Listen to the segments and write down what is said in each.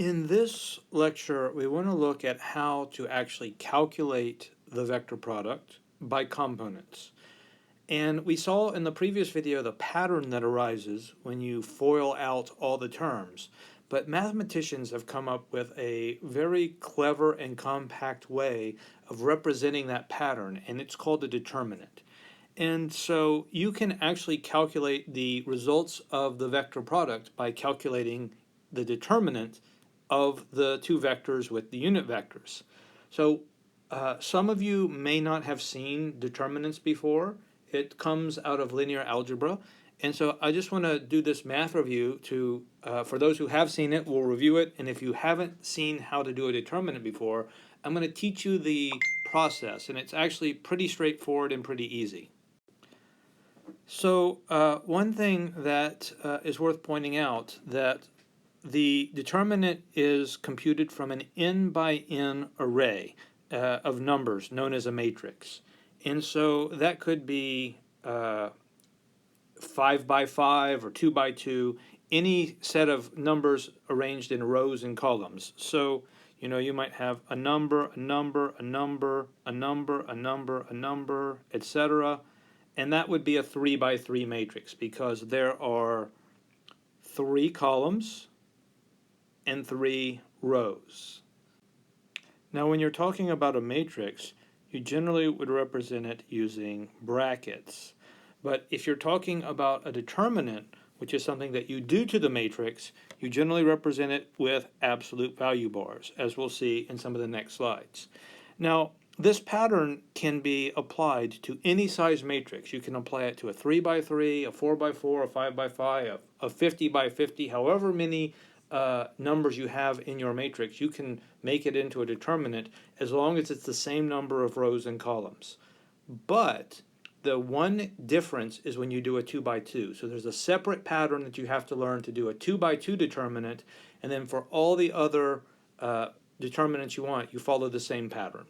In this lecture, we want to look at how to actually calculate the vector product by components. And we saw in the previous video the pattern that arises when you FOIL out all the terms. But mathematicians have come up with a very clever and compact way of representing that pattern, and it's called a determinant. And so you can actually calculate the results of the vector product by calculating the determinant of the two vectors with the unit vectors. So some of you may not have seen determinants before. It comes out of linear algebra. And so I just want to do this math review to, for those who have seen it, we'll review it. And if you haven't seen how to do a determinant before, I'm going to teach you the process. And it's actually pretty straightforward and pretty easy. So one thing that is worth pointing out, that the determinant is computed from an n by n array of numbers known as a matrix. And so that could be 5 by 5 or 2 by 2, any set of numbers arranged in rows and columns. So, you know, you might have a number, a number, a number, a number, a number, a number, etc. And that would be a 3 by 3 matrix because there are 3 columns and 3 rows. Now when you're talking about a matrix, you generally would represent it using brackets. But if you're talking about a determinant, which is something that you do to the matrix, you generally represent it with absolute value bars, as we'll see in some of the next slides. Now, this pattern can be applied to any size matrix. You can apply it to a 3 by 3, a 4 by 4, a 5 by 5, a 50 by 50, however many numbers you have in your matrix. You can make it into a determinant as long as it's the same number of rows and columns. But the one difference is when you do a 2 by 2. So there's a separate pattern that you have to learn to do a 2 by 2 determinant, and then for all the other determinants you want, you follow the same pattern.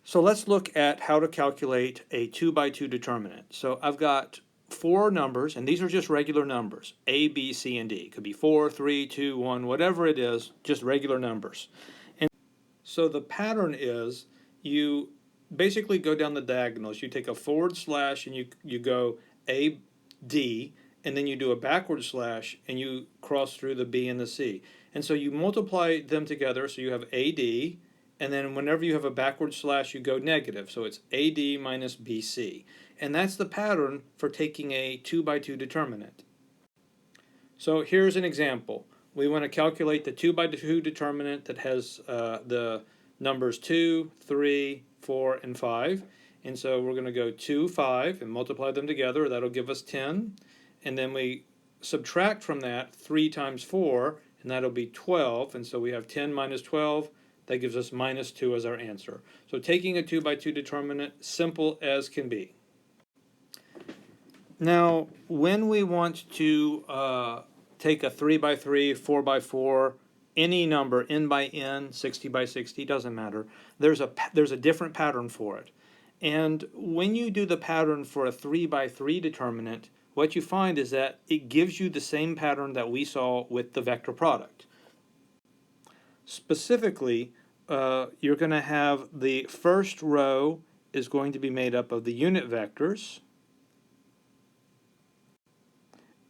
So let's look at how to calculate a 2 by 2 determinant. So I've got 4 numbers, and these are just regular numbers, A, B, C, and D. It could be 4, 3, 2, 1, whatever it is, just regular numbers. And so the pattern is you basically go down the diagonals. You take a forward slash and you go A, D, and then you do a backward slash and you cross through the B and the C. And so you multiply them together, so you have AD, and then whenever you have a backward slash, you go negative. So it's AD minus BC. And that's the pattern for taking a 2 by 2 determinant. So here's an example. We want to calculate the 2 by 2 determinant that has the numbers 2, 3, 4, and 5. And so we're going to go 2, 5, and multiply them together. That'll give us 10. And then we subtract from that 3 times 4, and that'll be 12. And so we have 10 minus 12. That gives us minus 2 as our answer. So taking a 2 by 2 determinant, simple as can be. Now, when we want to take a 3 by 3, 4 by 4, any number, n by n, 60 by 60, doesn't matter, there's a different pattern for it. And when you do the pattern for a 3 by 3 determinant, what you find is that it gives you the same pattern that we saw with the vector product. Specifically, you're going to have the first row is going to be made up of the unit vectors,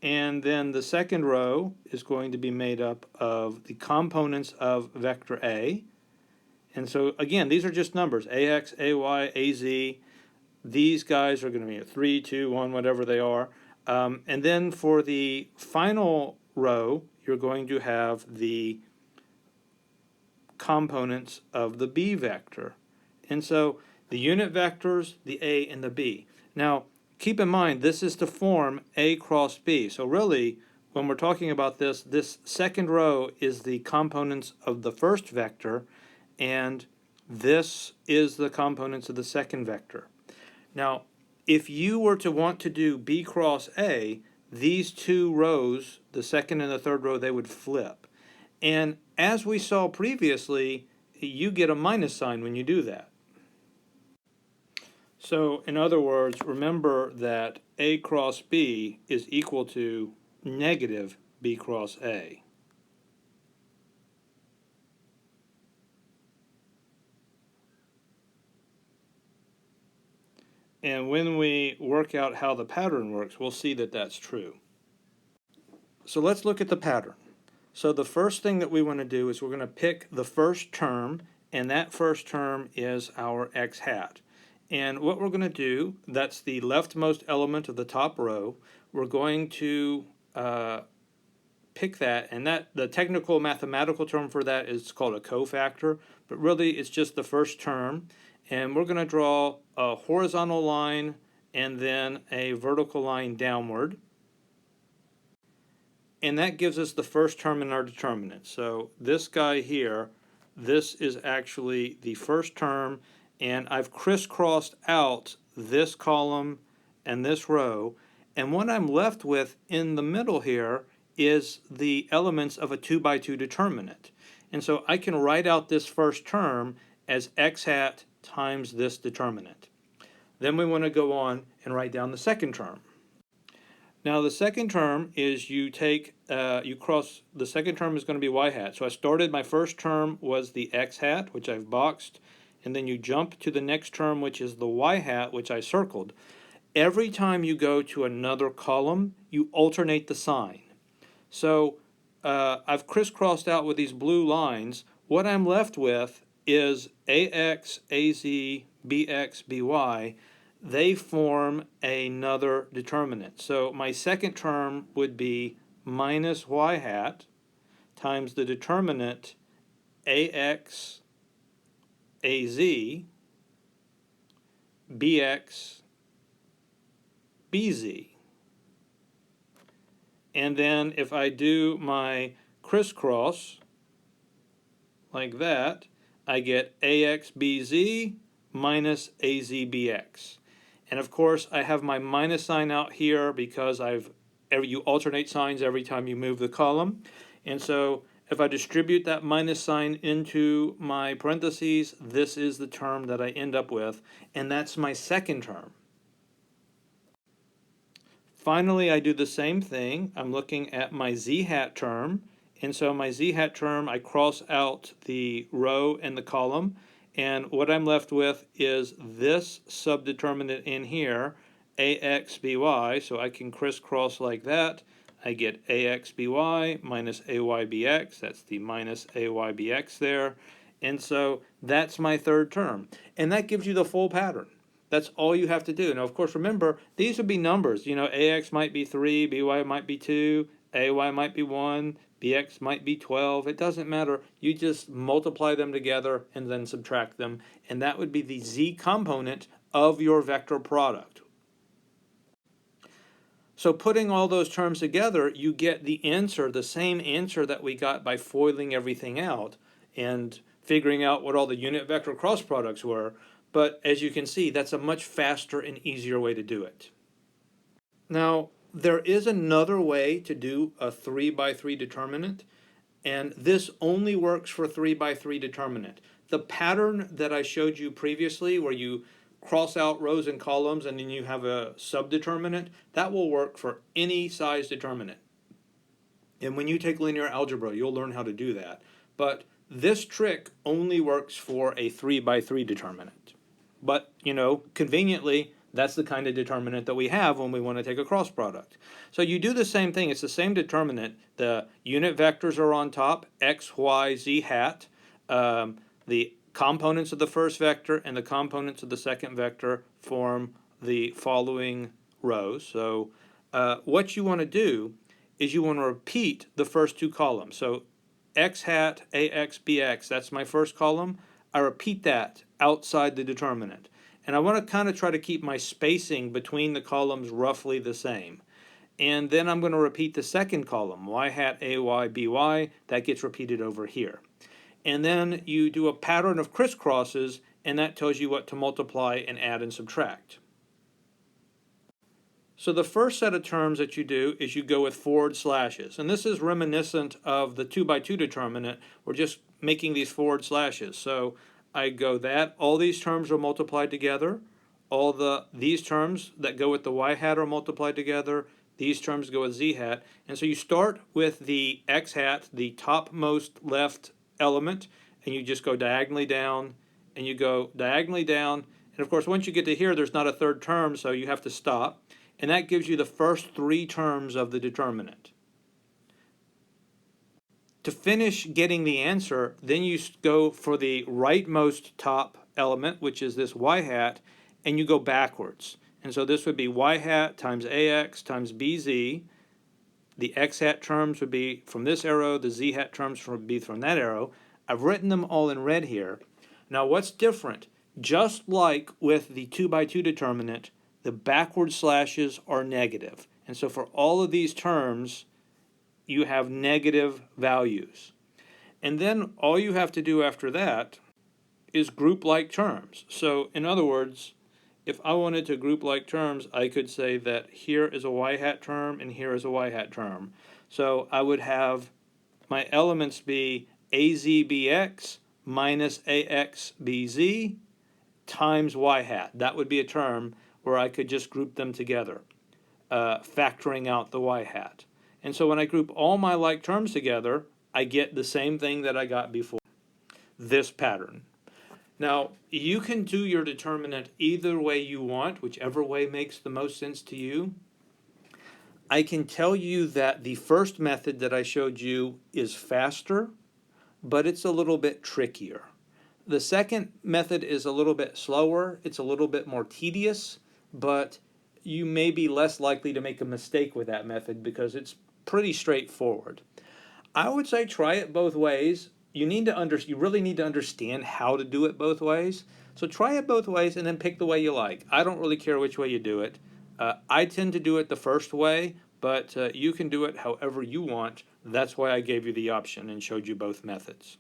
and then the second row is going to be made up of the components of vector A. And so again, these are just numbers, AX, AY, AZ. These guys are going to be a 3, 2, 1, whatever they are. And then for the final row, you're going to have the components of the B vector. And so the unit vectors, the A and the B. Now, keep in mind, this is to form A cross B. So really, when we're talking about this, this second row is the components of the first vector, and this is the components of the second vector. Now, if you were to want to do B cross A, these two rows, the second and the third row, they would flip. And as we saw previously, you get a minus sign when you do that. So in other words, remember that A cross B is equal to negative B cross A. And when we work out how the pattern works, we'll see that that's true. So let's look at the pattern. So the first thing that we want to do is we're going to pick the first term, and that first term is our x hat. And what we're going to do, that's the leftmost element of the top row, we're going to pick that, and that the technical mathematical term for that is called a cofactor, but really it's just the first term. And we're going to draw a horizontal line and then a vertical line downward. And that gives us the first term in our determinant. So this guy here, this is actually the first term, and I've crisscrossed out this column and this row, and what I'm left with in the middle here is the elements of a 2 by 2 determinant. And so I can write out this first term as x hat times this determinant. Then we want to go on and write down the second term. Now the second term is you cross, the second term is going to be y hat. So I started, my first term was the x hat, which I've boxed, and then you jump to the next term, which is the y hat, which I circled. Every time you go to another column, you alternate the sign. So I've crisscrossed out with these blue lines. What I'm left with is ax, az, bx, by. They form another determinant. So my second term would be minus y hat times the determinant ax, az, bx, bz. And then if I do my crisscross like that, I get axbz minus azbx. And of course, I have my minus sign out here because you alternate signs every time you move the column. And so if I distribute that minus sign into my parentheses, this is the term that I end up with, and that's my second term. Finally, I do the same thing. I'm looking at my z hat term, and so my z hat term, I cross out the row and the column, and what I'm left with is this subdeterminant in here, axby, so I can crisscross like that. I get axby minus aybx, that's the minus aybx there, and so that's my third term. And that gives you the full pattern. That's all you have to do. Now, of course, remember, these would be numbers. You know, ax might be 3, by might be 2, ay might be 1, bx might be 12. It doesn't matter. You just multiply them together and then subtract them. And that would be the z component of your vector product. So putting all those terms together, you get the answer, the same answer that we got by foiling everything out and figuring out what all the unit vector cross products were. But as you can see, that's a much faster and easier way to do it. Now, there is another way to do a 3 by 3 determinant, and this only works for 3 by 3 determinant. The pattern that I showed you previously, where you cross out rows and columns and then you have a subdeterminant, that will work for any size determinant. And when you take linear algebra, you'll learn how to do that. But this trick only works for a 3 by 3 determinant. But, you know, conveniently, that's the kind of determinant that we have when we want to take a cross product. So you do the same thing. It's the same determinant. The unit vectors are on top, x, y, z hat. The components of the first vector and the components of the second vector form the following rows. So what you want to do is you want to repeat the first two columns. So x hat, ax, bx, that's my first column. I repeat that outside the determinant. And I want to kind of try to keep my spacing between the columns roughly the same. And then I'm going to repeat the second column, y hat, ay, by, that gets repeated over here. And then you do a pattern of crisscrosses, and that tells you what to multiply and add and subtract. So the first set of terms that you do is you go with forward slashes. And this is reminiscent of the 2 by 2 determinant. We're just making these forward slashes. So I go that. All these terms are multiplied together. These terms that go with the y hat are multiplied together. These terms go with z hat. And so you start with the x hat, the topmost left element, and you just go diagonally down, and you go diagonally down, And of course, once you get to here, there's not a third term, so you have to stop. And that gives you the first three terms of the determinant. To finish getting the answer, then you go for the rightmost top element, which is this y hat, and you go backwards. And so this would be y hat times ax times bz. The x hat terms would be from this arrow, the z hat terms would be from that arrow. I've written them all in red here. Now what's different? Just like with the 2 by 2 determinant, the backward slashes are negative. And so for all of these terms, you have negative values. And then all you have to do after that is group like terms. So in other words, if I wanted to group like terms, I could say that here is a y hat term and here is a y hat term. So I would have my elements be azbx minus axbz times y hat. That would be a term where I could just group them together, factoring out the y hat. And so when I group all my like terms together, I get the same thing that I got before, this pattern. Now, you can do your determinant either way you want, whichever way makes the most sense to you. I can tell you that the first method that I showed you is faster, but it's a little bit trickier. The second method is a little bit slower, it's a little bit more tedious, but you may be less likely to make a mistake with that method because it's pretty straightforward. I would say try it both ways. You really need to understand how to do it both ways. So try it both ways and then pick the way you like. I don't really care which way you do it. I tend to do it the first way, but you can do it however you want. That's why I gave you the option and showed you both methods.